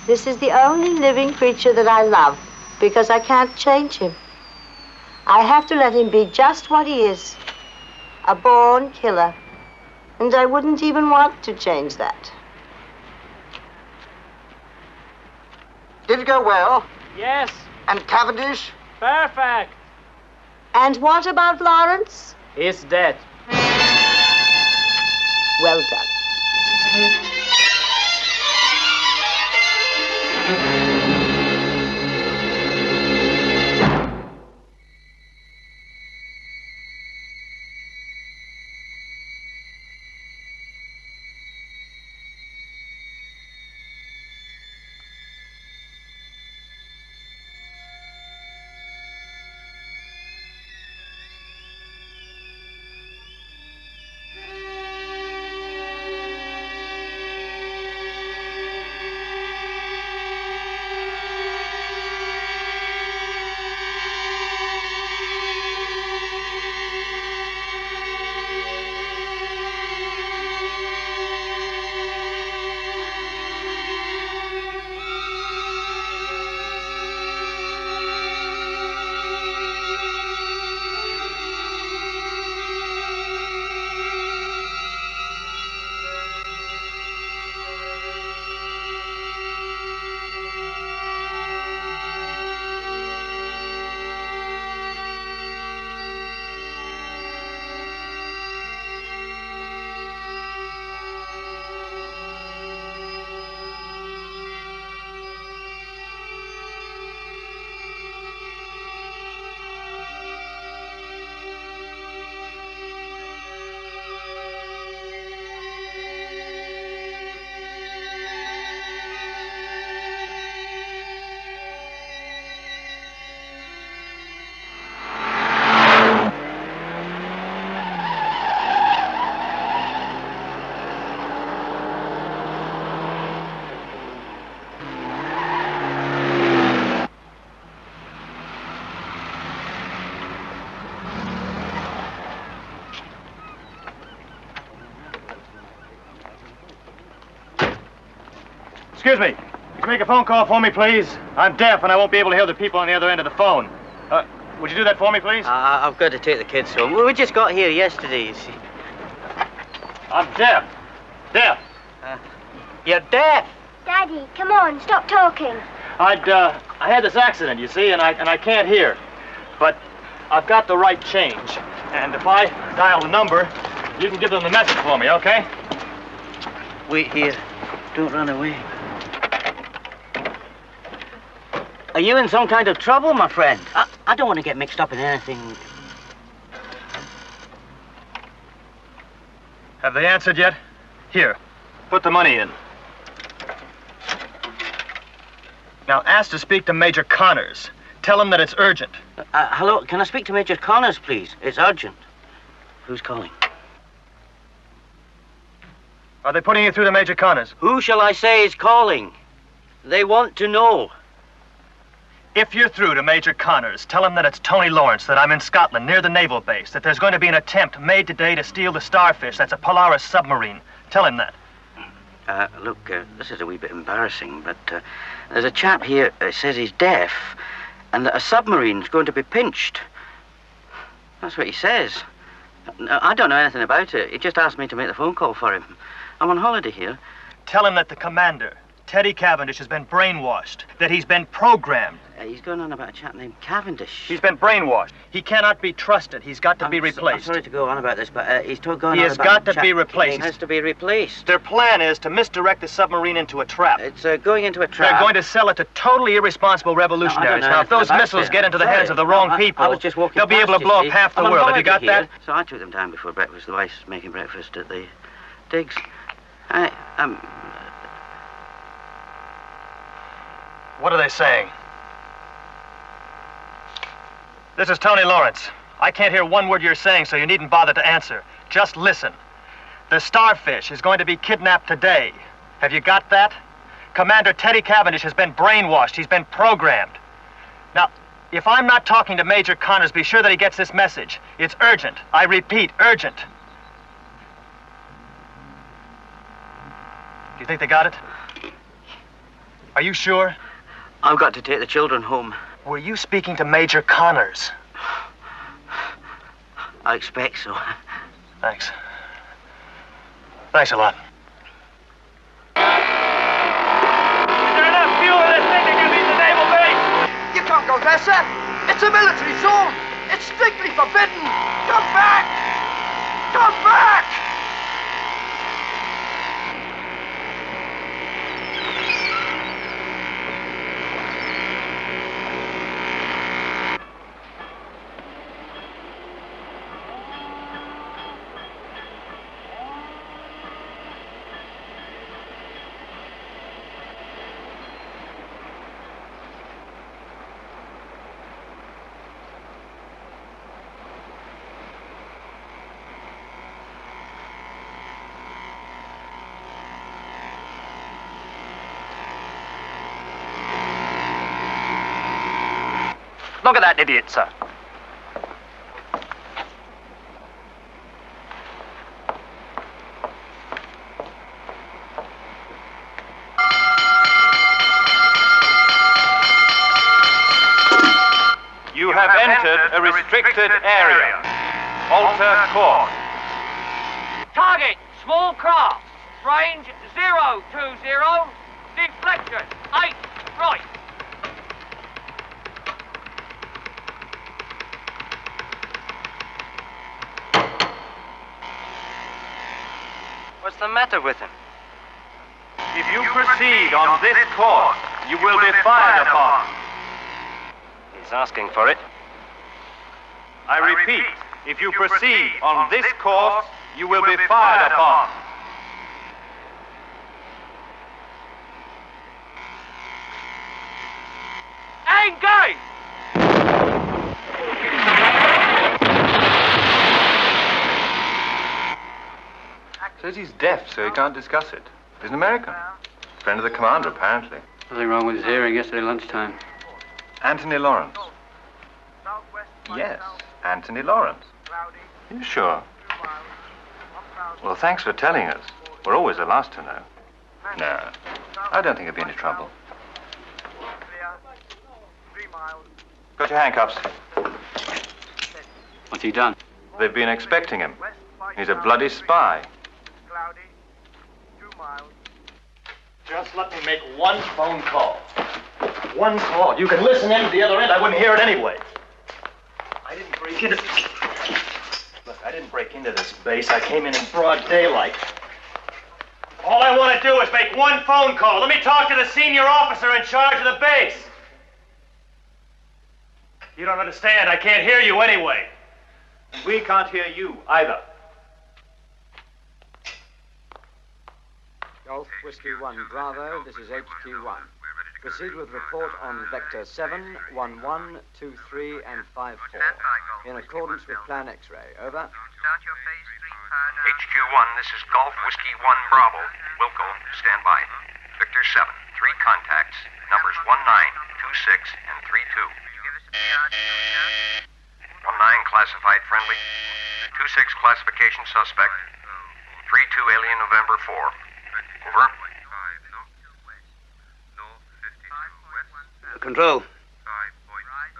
This is the only living creature that I love because I can't change him. I have to let him be just what he is, a born killer. And I wouldn't even want to change that. Did it go well? Yes. And Cavendish? Perfect. And what about Lawrence? He's dead. Well done. Excuse me. Could you make a phone call for me, please? I'm deaf and I won't be able to hear the people on the other end of the phone. Would you do that for me, please? I've got to take the kids home. We just got here yesterday, you see. I'm deaf. Deaf. You're deaf? Daddy, come on, stop talking. I had this accident, you see, and I can't hear. But I've got the right change. And if I dial the number, you can give them the message for me, okay? Wait here. Don't run away. Are you in some kind of trouble, my friend? I don't want to get mixed up in anything. Have they answered yet? Here, put the money in. Now ask to speak to Major Connors. Tell him that it's urgent. Hello, can I speak to Major Connors, please? It's urgent. Who's calling? Are they putting you through to Major Connors? Who shall I say is calling? They want to know. If you're through to Major Connors, tell him that it's Tony Lawrence, that I'm in Scotland, near the naval base, that there's going to be an attempt made today to steal the Starfish. That's a Polaris submarine. Tell him that. Look, this is a wee bit embarrassing, but there's a chap here says he's deaf, and that a submarine's going to be pinched. That's what he says. I don't know anything about it. He just asked me to make the phone call for him. I'm on holiday here. Tell him that the commander, Teddy Cavendish, has been brainwashed, that he's been programmed. He's going on about a chap named Cavendish. He's been brainwashed. He cannot be trusted. He's got to be replaced. I'm sorry to go on about this, but he's going on about He has got to be replaced. He has to be replaced. Their plan is to misdirect the submarine into a trap. It's going into a trap. They're going to sell it to totally irresponsible revolutionaries. Now, if those missiles get into the hands of the wrong people, I was just walking they'll be able to blow up half the world. Have you got that? So I took them down before breakfast. The wife's making breakfast at the digs. What are they saying? This is Tony Lawrence. I can't hear one word you're saying, so you needn't bother to answer. Just listen. The Starfish is going to be kidnapped today. Have you got that? Commander Teddy Cavendish has been brainwashed. He's been programmed. Now, if I'm not talking to Major Connors, be sure that he gets this message. It's urgent. I repeat, urgent. Do you think they got it? Are you sure? I've got to take the children home. Were you speaking to Major Connors? I expect so. Thanks. Thanks a lot. You can't go there, sir. It's a military zone. It's strictly forbidden. Come back! Come back! Look at that idiot, sir. You have entered a restricted area. Alter course. Target, small craft. Range 020. Deflection 8 right. What's the matter with him? If you proceed on this course, you will be fired upon. He's asking for it. I repeat, if you proceed on this course, you will be fired upon. Engage! Says he's deaf, so he can't discuss it. He's an American. Friend of the commander, apparently. Nothing wrong with his hearing yesterday lunchtime. Anthony Lawrence. Yes, Anthony Lawrence. You sure? Well, thanks for telling us. We're always the last to know. No, I don't think there'll be any trouble. Got your handcuffs. What's he done? They've been expecting him. He's a bloody spy. Just let me make one phone call. One call. You can listen in at the other end. I wouldn't hear it anyway. I didn't break into... Look, I didn't break into this base. I came in broad daylight. All I want to do is make one phone call. Let me talk to the senior officer in charge of the base. You don't understand. I can't hear you anyway. And we can't hear you either. Golf Whiskey 1 Bravo, this is HQ1. Proceed with report on Vector 7, 11, 23, and 54. In accordance with Plan X-ray. Over. HQ1, this is Golf Whiskey 1 Bravo. Wilco, stand by. Victor 7, 3 contacts. Numbers 19, 26, and 32. 19 classified friendly. 26 classification suspect. 32 alien November 4. Over. Control.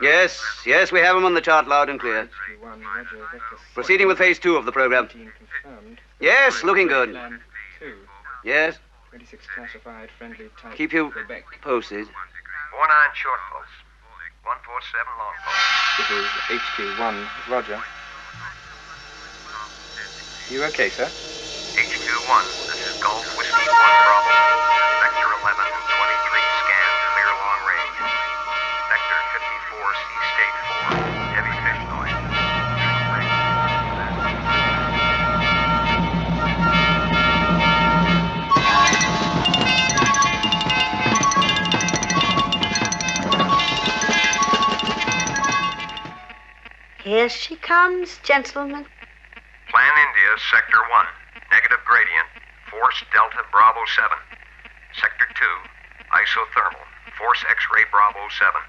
Yes, we have him on the chart loud and clear. Proceeding with phase 2 of the program. Yes, looking good. Yes. 26 classified friendly type. Keep you posted. 49 short pulse. 147 long pulse. This is HQ1, Roger. You okay, sir? HQ1, this is Golf Whiskey 1 Bravo. Vector 11 and 23 scan, clear long range. Vector 54, sea state 4, heavy fish noise. Here she comes, gentlemen. Plan India, Sector 1. Negative gradient. Force Delta Bravo 7. Sector 2. Isothermal. Force X-ray Bravo 7.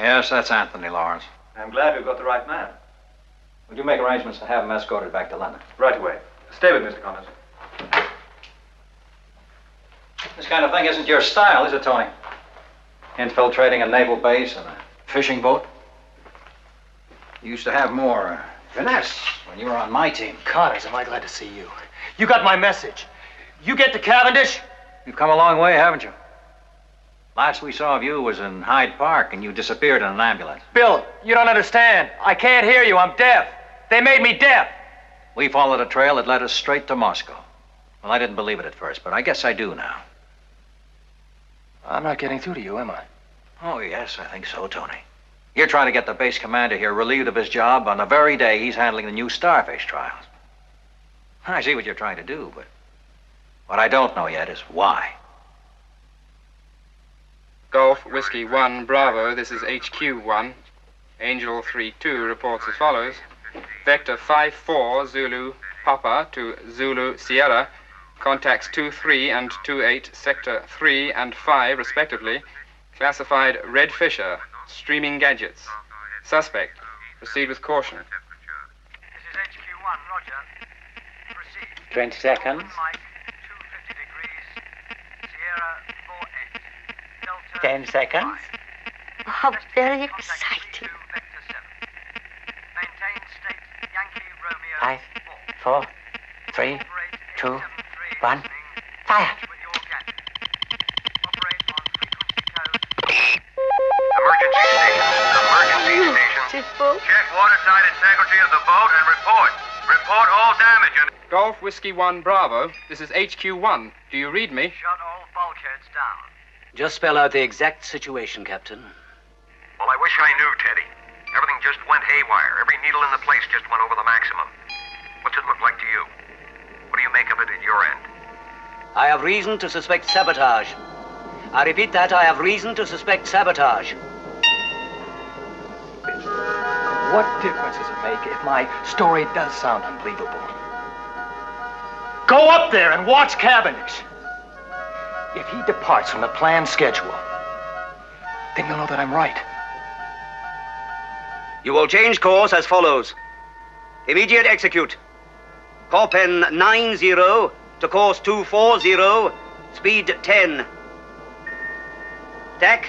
Yes, that's Anthony Lawrence. I'm glad we've got the right man. Would you make arrangements to have him escorted back to London? Right away. Stay with Mr. Connors. This kind of thing isn't your style, is it, Tony? Infiltrating a naval base and a fishing boat? You used to have more finesse when you were on my team. Connors, am I glad to see you. You got my message. You get to Cavendish? You've come a long way, haven't you? Last we saw of you was in Hyde Park, and you disappeared in an ambulance. Bill, you don't understand. I can't hear you. I'm deaf. They made me deaf. We followed a trail that led us straight to Moscow. Well, I didn't believe it at first, but I guess I do now. I'm not getting through to you, am I? Oh, yes, I think so, Tony. You're trying to get the base commander here relieved of his job on the very day he's handling the new starfish trials. I see what you're trying to do, but what I don't know yet is why. Golf Whiskey 1 Bravo, this is HQ1. Angel 3-2 reports as follows. Vector 5-4 Zulu Papa to Zulu Sierra. Contacts 2-3 and 2-8, Sector 3 and 5 respectively. Classified Red Fisher, streaming gadgets. Suspect, proceed with caution. This is HQ1, roger. Proceed. 20 seconds. Mike, 250 degrees. Sierra 48. Delta 10 seconds. How very exciting. Maintain state Yankee Romeo 5, 4, 3, 2, 1. Fire. Emergency station. Emergency station. Check waterside integrity of the boat and report. Report all damage. Golf Whiskey 1 Bravo, this is HQ1. Do you read me? Shut all bulkheads down. Just spell out the exact situation, Captain. Well, I wish I knew, Teddy. Everything just went haywire. Every needle in the place just went over the maximum. What's it look like to you? What do you make of it at your end? I have reason to suspect sabotage. I repeat that, I have reason to suspect sabotage. What difference does it make if my story does sound unbelievable? Go up there and watch Cavendish. If he departs from the planned schedule, then you'll know that I'm right. You will change course as follows. Immediate execute. Corpen 90 to course 240, speed 10. TAC.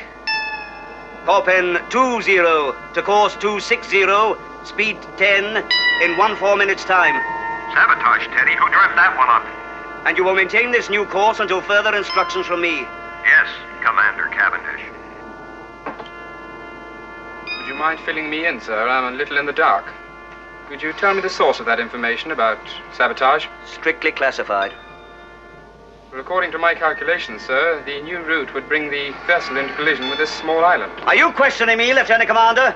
Corpen 20 to course 260, speed 10 in 4 minutes time. Sabotage, Teddy. Who drove that one up? And you will maintain this new course until further instructions from me. Yes, Commander Cavendish. Would you mind filling me in, sir? I'm a little in the dark. Could you tell me the source of that information about sabotage? Strictly classified. Well, according to my calculations, sir, the new route would bring the vessel into collision with this small island. Are you questioning me, Lieutenant Commander?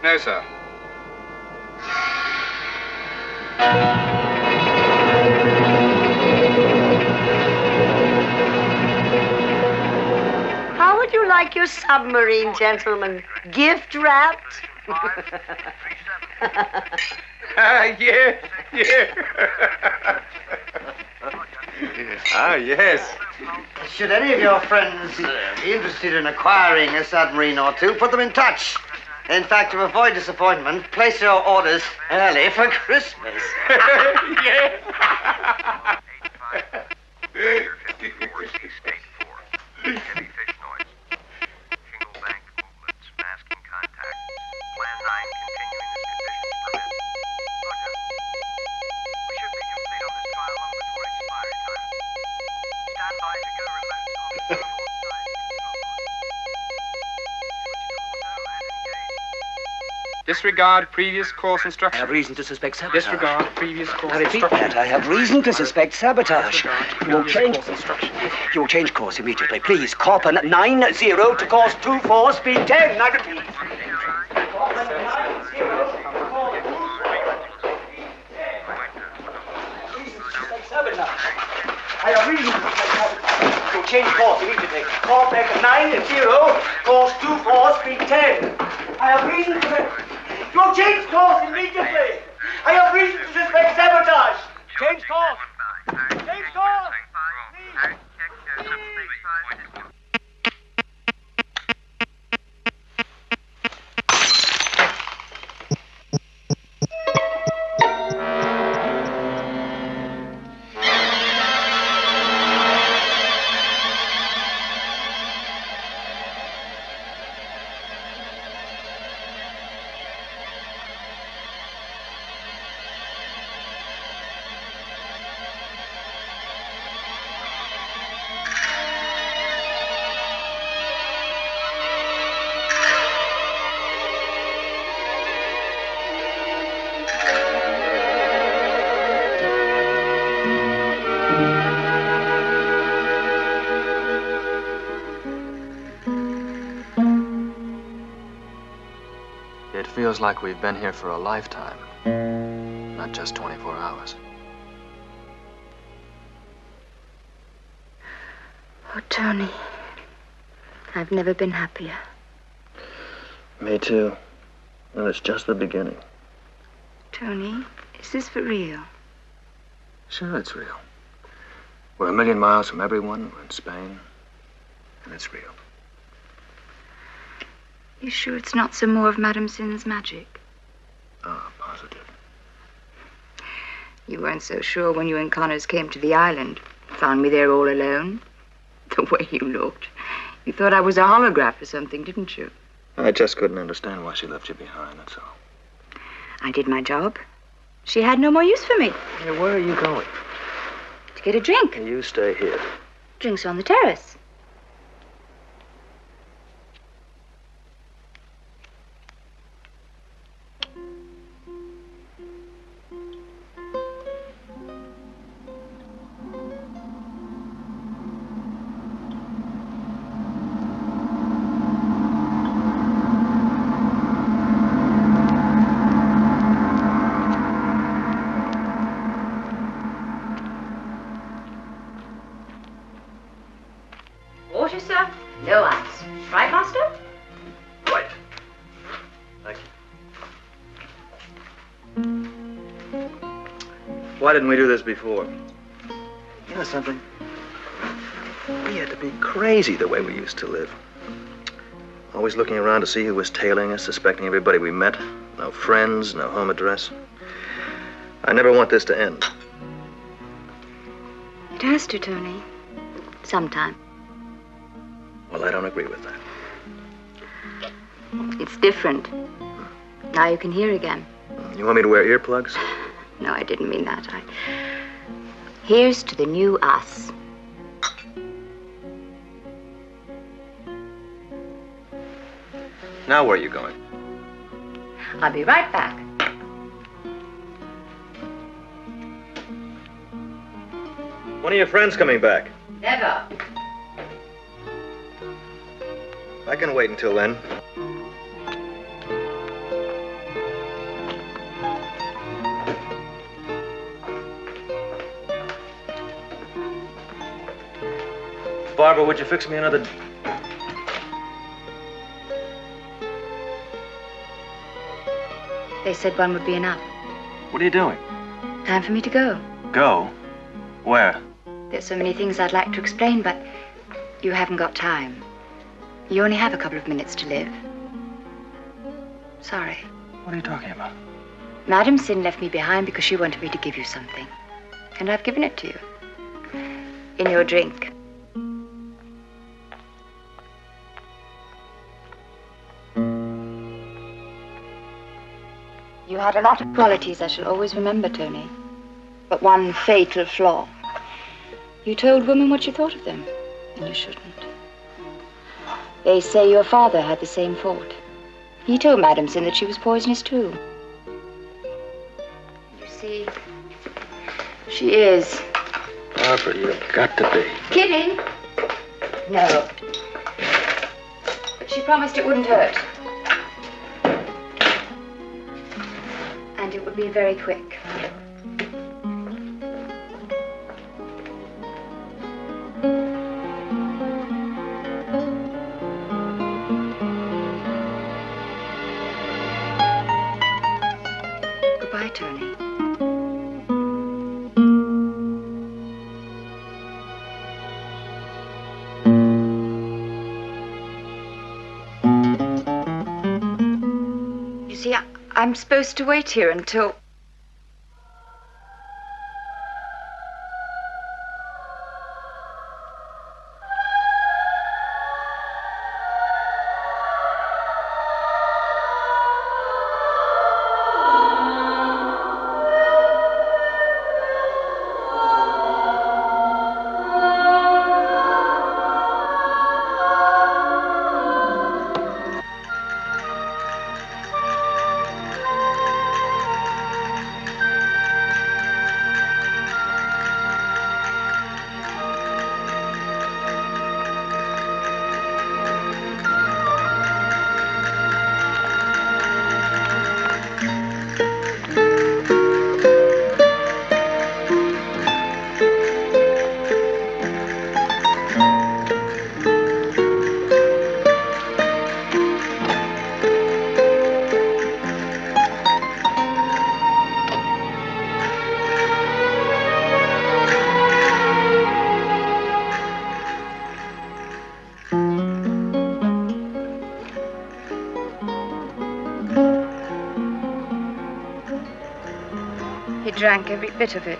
No, sir. How would you like your submarine, gentlemen? Gift wrapped? Yeah. Ah, yes. Should any of your friends be interested in acquiring a submarine or two, put them in touch. In fact, to avoid disappointment, place your orders early for Christmas. Yeah. Heavy fish noise. Shingle bank movements. Masking contact. Plan 9 continuing as conditions permit. Roger. We should be complete on this trial long before expiry time. Stand by to go remote on the starboard side control line. Disregard previous course instructions. I have reason to suspect sabotage. Disregard previous course I repeat instructions. that. I have reason to suspect sabotage. You will change. Course instructions. You will change course immediately. Please, Corpen 90 to course 24, speed 10. I repeat. I have reason to suspect sabotage. You will change course immediately. Corpen 90, course 24, speed 10. I have reason to... You will change course immediately. I have reason to suspect sabotage. Change course. Change course. Please. feels like we've been here for a lifetime, not just 24 hours. Oh, Tony, I've never been happier. Me too. And it's just the beginning. Tony, is this for real? Sure, it's real. We're 1,000,000 miles from everyone. We're in Spain. And it's real. You sure it's not some more of Madame Sin's magic? Oh, positive. You weren't so sure when you and Connors came to the island. Found me there all alone. The way you looked. You thought I was a holograph or something, didn't you? I just couldn't understand why she left you behind, that's all. I did my job. She had no more use for me. Hey, where are you going? To get a drink. Hey, you stay here. Drinks on the terrace. Water, sir? No ice. Right, Master? Right. Thank you. Why didn't we do this before? You know something? We had to be crazy the way we used to live. Always looking around to see who was tailing us, suspecting everybody we met. No friends, no home address. I never want this to end. It has to, Tony. Sometime. Well, I don't agree with that. It's different. Now you can hear again. You want me to wear earplugs? No, I didn't mean that. Here's to the new us. Now where are you going? I'll be right back. When are your friends coming back? Never. I can wait until then. Barbara, would you fix me another... They said one would be enough. What are you doing? Time for me to go. Go? Where? There's so many things I'd like to explain, but you haven't got time. You only have a couple of minutes to live. Sorry. What are you talking about? Madame Sin left me behind because she wanted me to give you something. And I've given it to you. In your drink. You had a lot of qualities I shall always remember, Tony. But one fatal flaw. You told women what you thought of them, and you shouldn't. They say your father had the same fault. He told Madame Sin that she was poisonous, too. You see, she is. Barbara, you've got to be. Kidding? No. But she promised it wouldn't hurt. And it would be very quick. Goodbye, Tony. You see, I'm supposed to wait here until... drank every bit of it.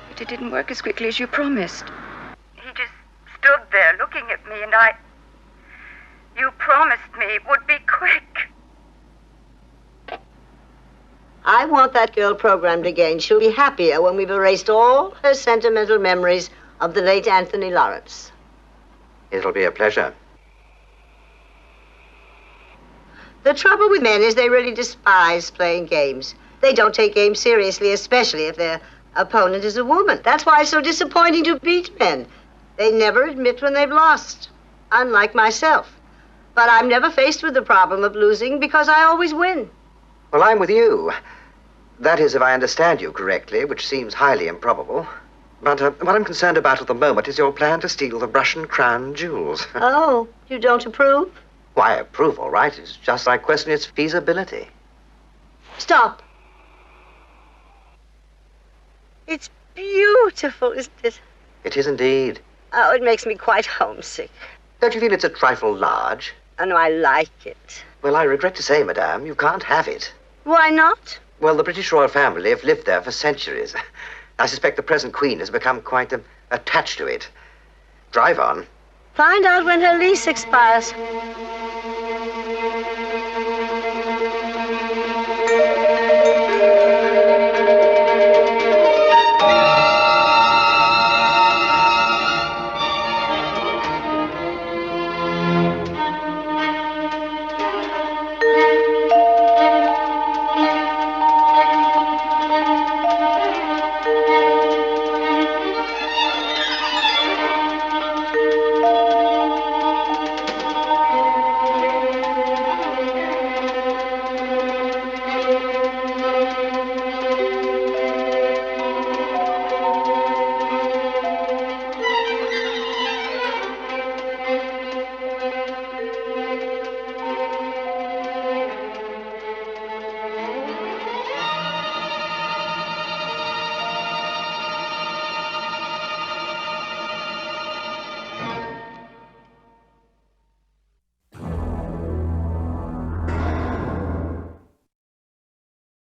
But it didn't work as quickly as you promised. He just stood there looking at me, and you promised me it would be quick. I want that girl programmed again. She'll be happier when we've erased all her sentimental memories of the late Anthony Lawrence. It'll be a pleasure. The trouble with men is they really despise playing games. They don't take games seriously, especially if their opponent is a woman. That's why it's so disappointing to beat men. They never admit when they've lost, unlike myself. But I'm never faced with the problem of losing because I always win. Well, I'm with you. That is, if I understand you correctly, which seems highly improbable. But what I'm concerned about at the moment is your plan to steal the Russian crown jewels. Oh, you don't approve? Why, I approve, all right. It's just I question its feasibility. Stop. It's beautiful, isn't it? It is indeed. Oh, it makes me quite homesick. Don't you feel it's a trifle large? Oh, no, I like it. Well, I regret to say, madame, you can't have it. Why not? Well, the British royal family have lived there for centuries. I suspect the present queen has become quite attached to it. Drive on. Find out when her lease expires.